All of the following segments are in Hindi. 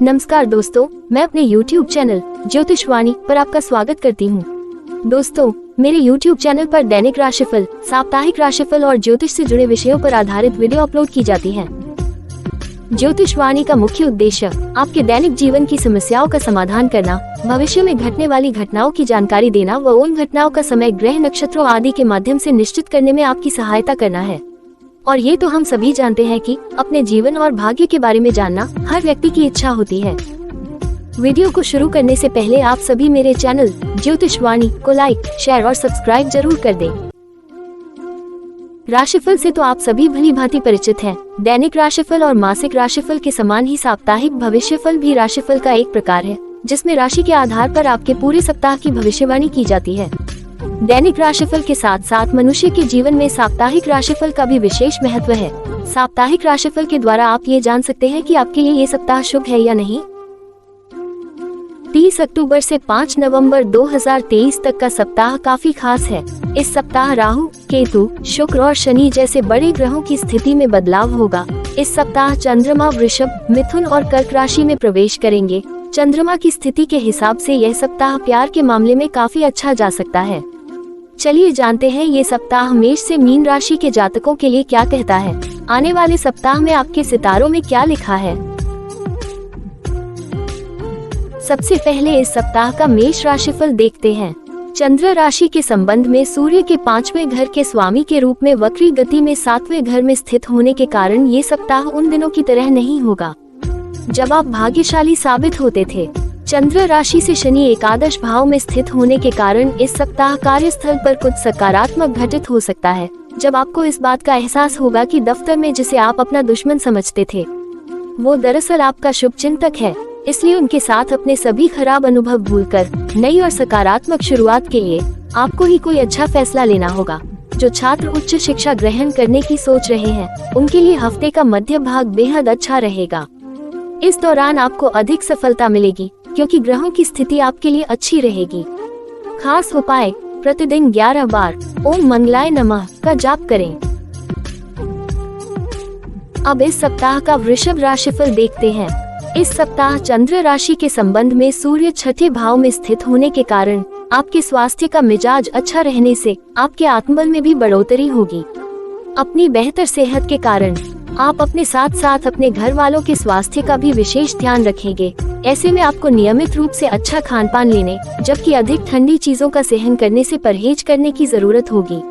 नमस्कार दोस्तों, मैं अपने YouTube चैनल ज्योतिषवाणी पर आपका स्वागत करती हूँ। दोस्तों, मेरे YouTube चैनल पर दैनिक राशिफल, साप्ताहिक राशिफल और ज्योतिष से जुड़े विषयों पर आधारित वीडियो अपलोड की जाती हैं। ज्योतिषवाणी का मुख्य उद्देश्य आपके दैनिक जीवन की समस्याओं का समाधान करना, भविष्य में घटने वाली घटनाओं की जानकारी देना व उन घटनाओं का समय, ग्रह, नक्षत्रों आदि के माध्यम से निश्चित करने में आपकी सहायता करना है। और ये तो हम सभी जानते हैं कि अपने जीवन और भाग्य के बारे में जानना हर व्यक्ति की इच्छा होती है। वीडियो को शुरू करने से पहले आप सभी मेरे चैनल ज्योतिषवाणी को लाइक, शेयर और सब्सक्राइब जरूर कर दें। राशिफल से तो आप सभी भली भांति परिचित हैं। दैनिक राशिफल और मासिक राशिफल के समान ही साप्ताहिक भविष्यफल भी राशिफल का एक प्रकार है, जिसमें राशि के आधार पर आपके पूरे सप्ताह की भविष्यवाणी की जाती है। दैनिक राशिफल के साथ साथ मनुष्य के जीवन में साप्ताहिक राशिफल का भी विशेष महत्व है। साप्ताहिक राशिफल के द्वारा आप ये जान सकते हैं कि आपके लिए ये सप्ताह शुभ है या नहीं। 30 अक्टूबर से 5 नवंबर 2023 तक का सप्ताह काफी खास है। इस सप्ताह राहु, केतु, शुक्र और शनि जैसे बड़े ग्रहों की स्थिति में बदलाव होगा। इस सप्ताह चंद्रमा वृषभ, मिथुन और कर्क राशि में प्रवेश करेंगे। चंद्रमा की स्थिति के हिसाब से यह सप्ताह प्यार के मामले में काफी अच्छा जा सकता है। चलिए जानते हैं ये सप्ताह मेष से मीन राशि के जातकों के लिए क्या कहता है। आने वाले सप्ताह में आपके सितारों में क्या लिखा है। सबसे पहले इस सप्ताह का मेष राशिफल देखते हैं। चंद्र राशि के संबंध में सूर्य के 5वें घर के स्वामी के रूप में वक्री गति में 7वें घर में स्थित होने के कारण ये सप्ताह उन दिनों की तरह नहीं होगा जब आप भाग्यशाली साबित होते थे। चंद्र राशि से शनि एकादश भाव में स्थित होने के कारण इस सप्ताह कार्यस्थल पर कुछ सकारात्मक घटित हो सकता है, जब आपको इस बात का एहसास होगा कि दफ्तर में जिसे आप अपना दुश्मन समझते थे वो दरअसल आपका शुभ चिंतक है। इसलिए उनके साथ अपने सभी खराब अनुभव भूलकर नई और सकारात्मक शुरुआत के लिए आपको ही कोई अच्छा फैसला लेना होगा। जो छात्र उच्च शिक्षा ग्रहण करने की सोच रहे हैं उनके लिए हफ्ते का मध्य भाग बेहद अच्छा रहेगा। इस दौरान आपको अधिक सफलता मिलेगी क्योंकि ग्रहों की स्थिति आपके लिए अच्छी रहेगी। खास उपाय, प्रतिदिन 11 बार ओम मंगलाय नमः का जाप करें। अब इस सप्ताह का वृषभ राशिफल देखते हैं। इस सप्ताह चंद्र राशि के संबंध में सूर्य 6ठे भाव में स्थित होने के कारण आपके स्वास्थ्य का मिजाज अच्छा रहने से आपके आत्मबल में भी बढ़ोतरी होगी। अपनी बेहतर सेहत के कारण आप अपने साथ साथ अपने घर वालों के स्वास्थ्य का भी विशेष ध्यान रखेंगे। ऐसे में आपको नियमित रूप से अच्छा खान पान लेने, जबकि अधिक ठंडी चीजों का सेवन करने से परहेज करने की जरूरत होगी।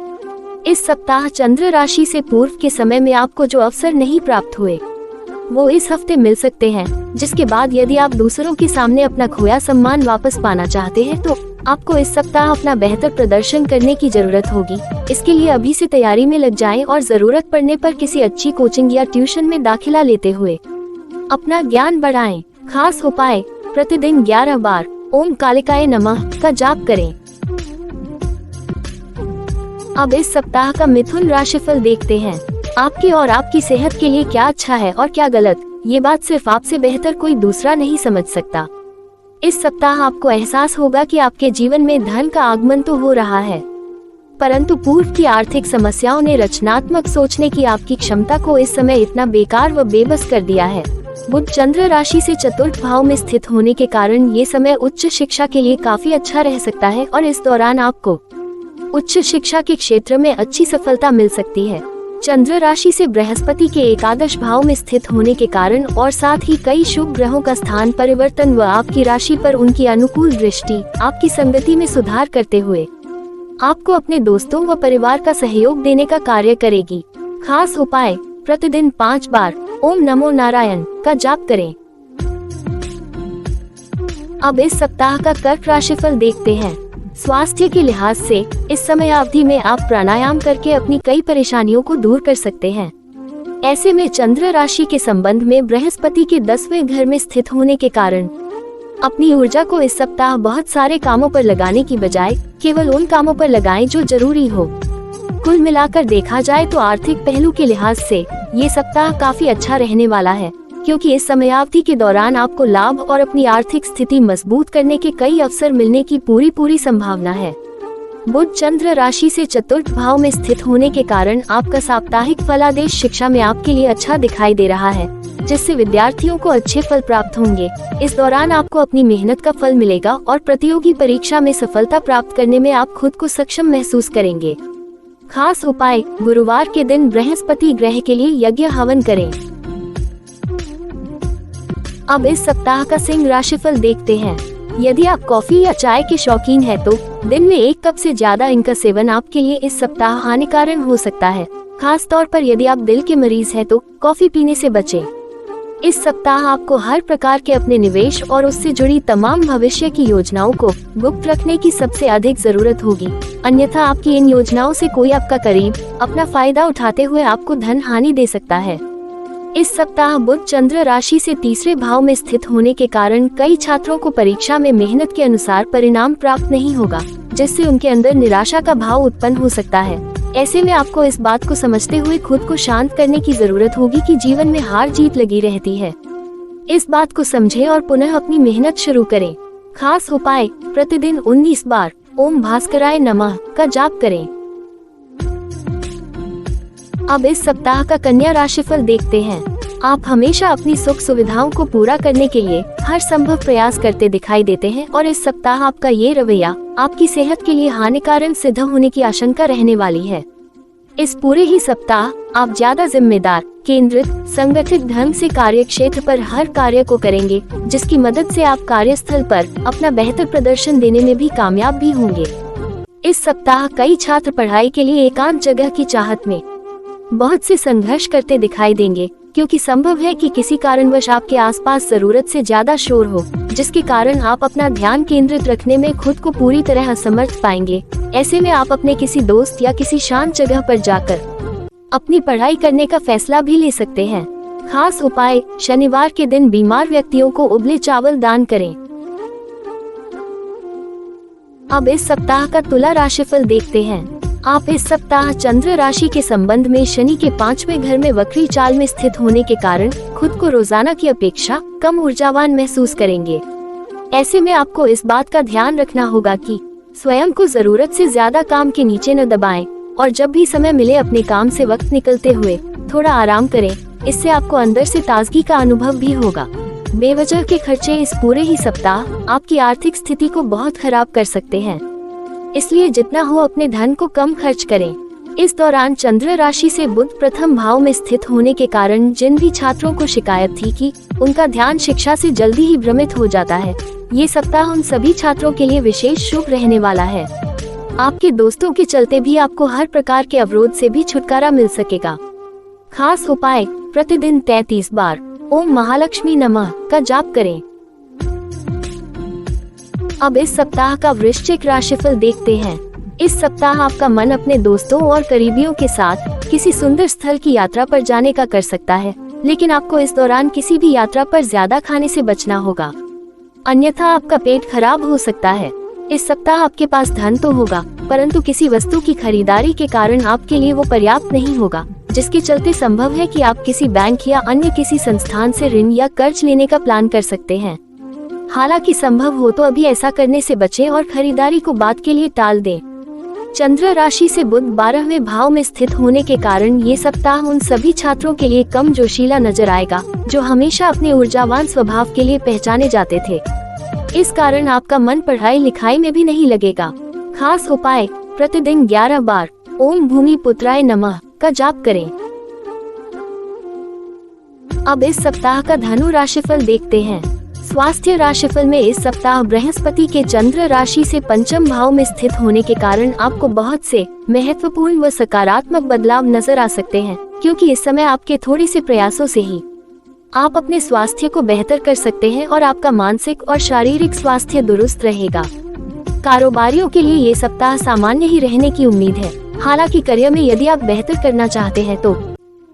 इस सप्ताह चंद्र राशि से पूर्व के समय में आपको जो अवसर नहीं प्राप्त हुए वो इस हफ्ते मिल सकते हैं, जिसके बाद यदि आप दूसरों के सामने अपना खोया सम्मान वापस पाना चाहते हैं तो आपको इस सप्ताह अपना बेहतर प्रदर्शन करने की जरूरत होगी। इसके लिए अभी से तैयारी में लग जाएं और जरूरत पड़ने पर किसी अच्छी कोचिंग या ट्यूशन में दाखिला लेते हुए अपना ज्ञान बढ़ाएं। खास उपाय, प्रतिदिन 11 बार ओम कालिकाय नमः का जाप करें। अब इस सप्ताह का मिथुन राशिफल देखते हैं। आपके और आपकी सेहत के लिए क्या अच्छा है और क्या गलत, ये बात सिर्फ आपसे बेहतर कोई दूसरा नहीं समझ सकता। इस सप्ताह आपको एहसास होगा कि आपके जीवन में धन का आगमन तो हो रहा है, परंतु पूर्व की आर्थिक समस्याओं ने रचनात्मक सोचने की आपकी क्षमता को इस समय इतना बेकार व बेबस कर दिया है। बुध चंद्र राशि से चतुर्थ भाव में स्थित होने के कारण ये समय उच्च शिक्षा के लिए काफी अच्छा रह सकता है और इस दौरान आपको उच्च शिक्षा के क्षेत्र में अच्छी सफलता मिल सकती है। चंद्र राशि से बृहस्पति के एकादश भाव में स्थित होने के कारण और साथ ही कई शुभ ग्रहों का स्थान परिवर्तन व आपकी राशि पर उनकी अनुकूल दृष्टि आपकी संगति में सुधार करते हुए आपको अपने दोस्तों व परिवार का सहयोग देने का कार्य करेगी। खास उपाय, प्रतिदिन 5 बार ओम नमो नारायण का जाप करें। अब इस सप्ताह का कर्क राशिफल देखते हैं। स्वास्थ्य के लिहाज से इस समय अवधि में आप प्राणायाम करके अपनी कई परेशानियों को दूर कर सकते हैं। ऐसे में चंद्र राशि के संबंध में बृहस्पति के 10वें घर में स्थित होने के कारण अपनी ऊर्जा को इस सप्ताह बहुत सारे कामों पर लगाने की बजाय केवल उन कामों पर लगाएं जो जरूरी हो। कुल मिलाकर देखा जाए तो आर्थिक पहलू के लिहाज से ये सप्ताह काफी अच्छा रहने वाला है, क्योंकि इस समयावधि के दौरान आपको लाभ और अपनी आर्थिक स्थिति मजबूत करने के कई अवसर मिलने की पूरी संभावना है। बुध चंद्र राशि से चतुर्थ भाव में स्थित होने के कारण आपका साप्ताहिक फलादेश शिक्षा में आपके लिए अच्छा दिखाई दे रहा है। जिससे विद्यार्थियों को अच्छे फल प्राप्त होंगे। इस दौरान आपको अपनी मेहनत का फल मिलेगा और प्रतियोगी परीक्षा में सफलता प्राप्त करने में आप खुद को सक्षम महसूस करेंगे। खास उपाय, गुरुवार के दिन बृहस्पति ग्रह के लिए यज्ञ हवन करें। अब इस सप्ताह का सिंह राशिफल देखते हैं। यदि आप कॉफी या चाय के शौकीन हैं तो दिन में 1 कप से ज्यादा इनका सेवन आपके लिए इस सप्ताह हानिकारक हो सकता है। खास तौर पर यदि आप दिल के मरीज हैं तो कॉफी पीने से बचें। इस सप्ताह आपको हर प्रकार के अपने निवेश और उससे जुड़ी तमाम भविष्य की योजनाओं को गुप्त रखने की सबसे अधिक जरूरत होगी, अन्यथा आपकी इन योजनाओं से कोई आपका करीब अपना फायदा उठाते हुए आपको धन हानि दे सकता है। इस सप्ताह बुध चंद्र राशि से तीसरे भाव में स्थित होने के कारण कई छात्रों को परीक्षा में मेहनत के अनुसार परिणाम प्राप्त नहीं होगा, जिससे उनके अंदर निराशा का भाव उत्पन्न हो सकता है। ऐसे में आपको इस बात को समझते हुए खुद को शांत करने की जरूरत होगी कि जीवन में हार जीत लगी रहती है। इस बात को समझें और पुनः अपनी मेहनत शुरू करें। खास उपाय, प्रतिदिन 19 बार ओम भास्कराय नमः का जाप करें। अब इस सप्ताह का कन्या राशिफल देखते हैं। आप हमेशा अपनी सुख सुविधाओं को पूरा करने के लिए हर संभव प्रयास करते दिखाई देते हैं और इस सप्ताह आपका ये रवैया आपकी सेहत के लिए हानिकारक सिद्ध होने की आशंका रहने वाली है। इस पूरे ही सप्ताह आप ज्यादा जिम्मेदार, केंद्रित, संगठित ढंग से कार्य क्षेत्र पर हर कार्य को करेंगे, जिसकी मदद से आप कार्यस्थल पर अपना बेहतर प्रदर्शन देने में भी कामयाब भी होंगे। इस सप्ताह कई छात्र पढ़ाई के लिए एकांत जगह की चाहत में बहुत से संघर्ष करते दिखाई देंगे, क्योंकि संभव है कि किसी कारणवश आपके आसपास जरूरत से ज्यादा शोर हो, जिसके कारण आप अपना ध्यान केंद्रित रखने में खुद को पूरी तरह असमर्थ पाएंगे। ऐसे में आप अपने किसी दोस्त या किसी शांत जगह पर जाकर अपनी पढ़ाई करने का फैसला भी ले सकते हैं। खास उपाय, शनिवार के दिन बीमार व्यक्तियों को उबले चावल दान करें। अब इस सप्ताह का तुला राशिफल देखते हैं। आप इस सप्ताह चंद्र राशि के संबंध में शनि के 5वें घर में वक्री चाल में स्थित होने के कारण खुद को रोजाना की अपेक्षा कम ऊर्जावान महसूस करेंगे। ऐसे में आपको इस बात का ध्यान रखना होगा कि स्वयं को जरूरत से ज्यादा काम के नीचे न दबाएं और जब भी समय मिले अपने काम से वक्त निकलते हुए थोड़ा आराम करें। इससे आपको अंदर से ताजगी का अनुभव भी होगा। बेवजह के खर्चे इस पूरे ही सप्ताह आपकी आर्थिक स्थिति को बहुत खराब कर सकते हैं, इसलिए जितना हो अपने धन को कम खर्च करें। इस दौरान चंद्र राशि से बुध प्रथम भाव में स्थित होने के कारण जिन भी छात्रों को शिकायत थी कि उनका ध्यान शिक्षा से जल्दी ही भ्रमित हो जाता है, ये सप्ताह उन सभी छात्रों के लिए विशेष शुभ रहने वाला है। आपके दोस्तों के चलते भी आपको हर प्रकार के अवरोध से भी छुटकारा मिल सकेगा। खास उपाय, प्रतिदिन 33 बार ओम महालक्ष्मी नमः का जाप करें। अब इस सप्ताह का वृश्चिक राशिफल देखते हैं। इस सप्ताह आपका मन अपने दोस्तों और करीबियों के साथ किसी सुंदर स्थल की यात्रा पर जाने का कर सकता है, लेकिन आपको इस दौरान किसी भी यात्रा पर ज्यादा खाने से बचना होगा, अन्यथा आपका पेट खराब हो सकता है। इस सप्ताह आपके पास धन तो होगा, परंतु किसी वस्तु की खरीदारी के कारण आपके लिए वो पर्याप्त नहीं होगा, जिसके चलते संभव है कि आप किसी बैंक या अन्य किसी संस्थान से ऋण या कर्ज लेने का प्लान कर सकते हैं। हालांकि संभव हो तो अभी ऐसा करने से बचें और खरीदारी को बाद के लिए टाल दें। चंद्र राशि से बुध 12वें भाव में स्थित होने के कारण ये सप्ताह उन सभी छात्रों के लिए कम जोशीला नजर आएगा जो हमेशा अपने ऊर्जावान स्वभाव के लिए पहचाने जाते थे। इस कारण आपका मन पढ़ाई लिखाई में भी नहीं लगेगा। खास उपाय, प्रतिदिन 11 बार ओम भूमि पुत्राय नमः का जाप करें। अब इस सप्ताह का धनु राशिफल देखते हैं। स्वास्थ्य राशिफल में इस सप्ताह बृहस्पति के चंद्र राशि से पंचम भाव में स्थित होने के कारण आपको बहुत से महत्वपूर्ण व सकारात्मक बदलाव नजर आ सकते हैं, क्योंकि इस समय आपके थोड़े से प्रयासों से ही आप अपने स्वास्थ्य को बेहतर कर सकते हैं और आपका मानसिक और शारीरिक स्वास्थ्य दुरुस्त रहेगा। कारोबारियों के लिए ये सप्ताह सामान्य ही रहने की उम्मीद है। हालांकि करियर में यदि आप बेहतर करना चाहते हैं तो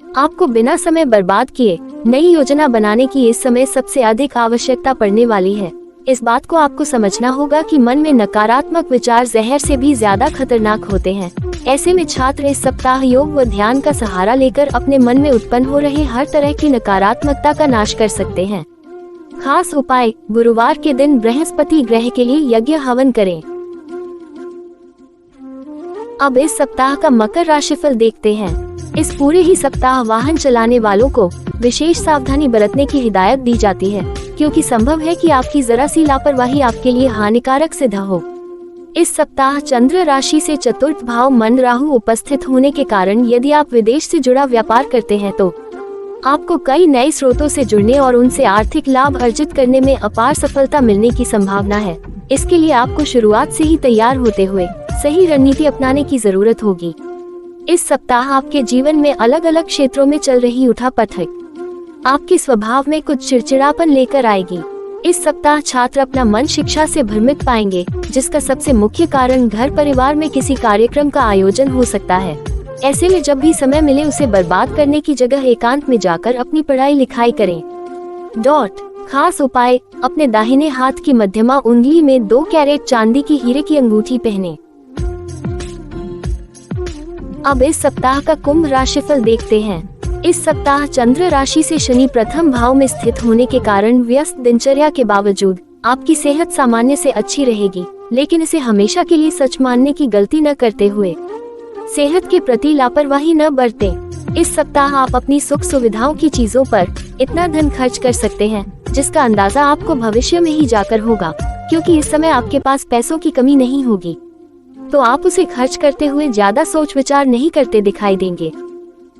आपको बिना समय बर्बाद किए नई योजना बनाने की इस समय सबसे अधिक आवश्यकता पड़ने वाली है। इस बात को आपको समझना होगा कि मन में नकारात्मक विचार जहर से भी ज्यादा खतरनाक होते हैं। ऐसे में छात्र इस सप्ताह योग व ध्यान का सहारा लेकर अपने मन में उत्पन्न हो रहे हर तरह की नकारात्मकता का नाश कर सकते हैं। खास उपाय, गुरुवार के दिन बृहस्पति ग्रह के लिए यज्ञ हवन करें। अब इस सप्ताह का मकर राशिफल देखते हैं। इस पूरे ही सप्ताह वाहन चलाने वालों को विशेष सावधानी बरतने की हिदायत दी जाती है, क्योंकि संभव है कि आपकी जरा सी लापरवाही आपके लिए हानिकारक सिद्ध हो। इस सप्ताह चंद्र राशि से चतुर्थ भाव मन राहु उपस्थित होने के कारण यदि आप विदेश से जुड़ा व्यापार करते हैं तो आपको कई नए स्रोतों से जुड़ने और उनसे आर्थिक लाभ अर्जित करने में अपार सफलता मिलने की संभावना है। इसके लिए आपको शुरुआत से ही तैयार होते हुए सही रणनीति अपनाने की जरूरत होगी। इस सप्ताह आपके जीवन में अलग अलग क्षेत्रों में चल रही उठापटक आपके स्वभाव में कुछ चिड़चिड़ापन लेकर आएगी। इस सप्ताह छात्र अपना मन शिक्षा से भ्रमित पाएंगे, जिसका सबसे मुख्य कारण घर परिवार में किसी कार्यक्रम का आयोजन हो सकता है। ऐसे में जब भी समय मिले उसे बर्बाद करने की जगह एकांत में जाकर अपनी पढ़ाई लिखाई करें। खास उपाय, अपने दाहिने हाथ की मध्यमा उंगली में 2 कैरेट चांदी की हीरे की अंगूठी पहने। अब इस सप्ताह का कुंभ राशिफल देखते हैं। इस सप्ताह चंद्र राशि से शनि प्रथम भाव में स्थित होने के कारण व्यस्त दिनचर्या के बावजूद आपकी सेहत सामान्य से अच्छी रहेगी, लेकिन इसे हमेशा के लिए सच मानने की गलती न करते हुए सेहत के प्रति लापरवाही न बरतें। इस सप्ताह आप अपनी सुख सुविधाओं की चीजों पर इतना धन खर्च कर सकते हैं जिसका अंदाजा आपको भविष्य में ही जाकर होगा, क्योंकि इस समय आपके पास पैसों की कमी नहीं होगी, तो आप उसे खर्च करते हुए ज्यादा सोच विचार नहीं करते दिखाई देंगे।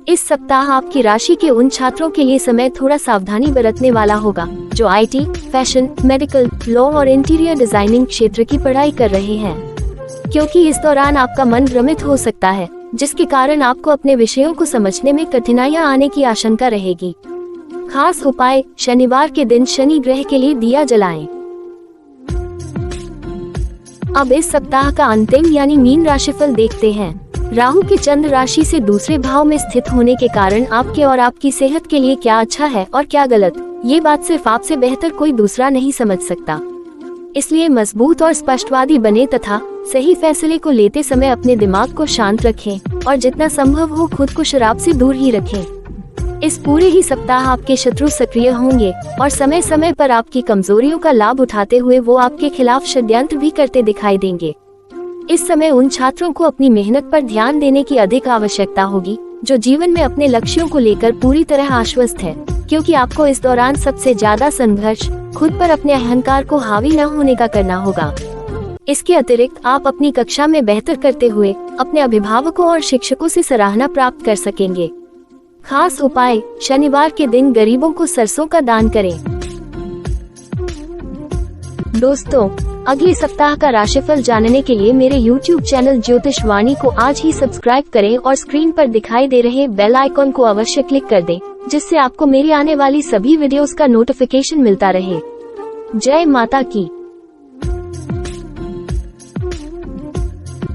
इस सप्ताह आपकी राशि के उन छात्रों के लिए समय थोड़ा सावधानी बरतने वाला होगा जो IT, फैशन, मेडिकल, लॉ और इंटीरियर डिजाइनिंग क्षेत्र की पढ़ाई कर रहे हैं, क्योंकि इस दौरान आपका मन भ्रमित हो सकता है, जिसके कारण आपको अपने विषयों को समझने में कठिनाइयां आने की आशंका रहेगी। खास उपाय, शनिवार के दिन शनि ग्रह के लिए दिया जलाएं। अब इस सप्ताह का अंतिम यानी मीन राशिफल देखते हैं। राहु के चंद्र राशि से दूसरे भाव में स्थित होने के कारण आपके और आपकी सेहत के लिए क्या अच्छा है और क्या गलत, ये बात सिर्फ आपसे बेहतर कोई दूसरा नहीं समझ सकता। इसलिए मजबूत और स्पष्टवादी बने तथा सही फैसले को लेते समय अपने दिमाग को शांत रखें और जितना संभव हो खुद को शराब से दूर ही रखें। इस पूरे ही सप्ताह आपके शत्रु सक्रिय होंगे और समय समय पर आपकी कमजोरियों का लाभ उठाते हुए वो आपके खिलाफ षड्यंत्र भी करते दिखाई देंगे। इस समय उन छात्रों को अपनी मेहनत पर ध्यान देने की अधिक आवश्यकता होगी जो जीवन में अपने लक्ष्यों को लेकर पूरी तरह आश्वस्त है, क्योंकि आपको इस दौरान सबसे ज्यादा संघर्ष खुद पर अपने अहंकार को हावी न होने का करना होगा। इसके अतिरिक्त आप अपनी कक्षा में बेहतर करते हुए अपने अभिभावकों और शिक्षकों से सराहना प्राप्त कर सकेंगे। खास उपाय, शनिवार के दिन गरीबों को सरसों का दान करें। दोस्तों, अगले सप्ताह का राशिफल जानने के लिए मेरे YouTube चैनल ज्योतिष वाणी को आज ही सब्सक्राइब करें और स्क्रीन पर दिखाई दे रहे बेल आइकॉन को अवश्य क्लिक कर दें, जिससे आपको मेरी आने वाली सभी वीडियोस का नोटिफिकेशन मिलता रहे। जय माता की।